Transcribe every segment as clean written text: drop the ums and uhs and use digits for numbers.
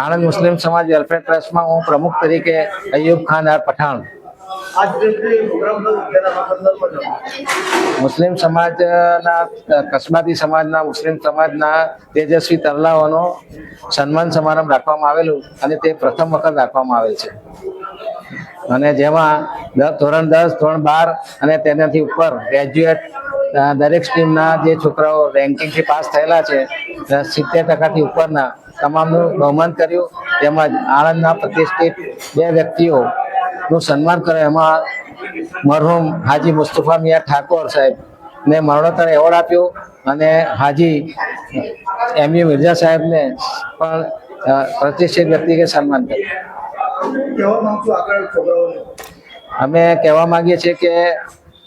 આણંદ મુસ્લિમ સમાજ વેલફેર ટ્રસ્ટમાં હું પ્રમુખ તરીકે અય્યુબ ખાન પઠાણ. મુસ્લિમ સમાજના કસ્બાતી સમાજના મુસ્લિમ સમાજના તેજસ્વી તરલાઓનો સન્માન સમારંભ રાખવામાં આવેલું અને તે પ્રથમ વખત રાખવામાં આવેલ છે. અને જેમાં ધોરણ 10, ધોરણ 12 અને તેનાથી ઉપર ગ્રેજ્યુએટ દરેક સ્ટ્રીમના જે છોકરાઓ રેન્કિંગથી પાસ થયેલા છે 70% ઉપરના તમામનું બહુમાન કર્યું. તેમજ આણંદના પ્રતિષ્ઠિત 2 વ્યક્તિઓનું સન્માન કર્યું. એમાં મરહુમ હાજી મુસ્તફા મિયા ઠાકોર સાહેબ ને મરણોત્તર એવોર્ડ આપ્યો અને હાજી MU મિર્ઝા સાહેબને પણ પ્રતિષ્ઠિત વ્યક્તિએ સન્માન કર્યું. અમે કહેવા માંગીએ છીએ કે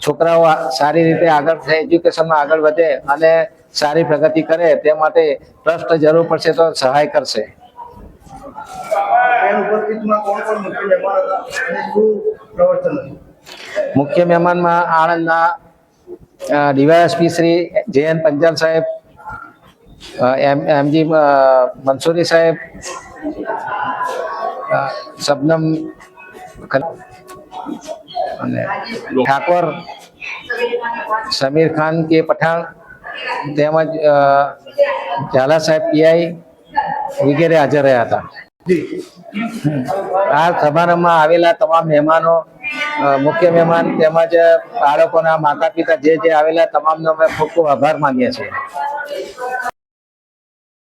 છોકરાઓ સારી રીતે આગળ એજ્યુકેશનમાં આગળ વધે અને સારી પ્રગતિ કરે તે માટે ટ્રસ્ટ જરૂર પડશે તો સહાય કરશે. મુખ્ય મહેમાનમાં આણંદના ડીવાયએસપી શ્રી JN પંચાલ સાહેબ, MG મંસૂરી સાહેબ, શબનમ અને ઠાકોર, સમીર ખાન કે પઠાણ તેમજ ઝાલા સાહેબ PI વગેરે હાજર રહ્યા હતા. આ સમારંભમાં આવેલા તમામ મહેમાનો, મુખ્ય મહેમાન તેમજ બાળકોના માતા પિતા જે આવેલા તમામનો અમે ખૂબ ખૂબ આભાર માનીએ છીએ.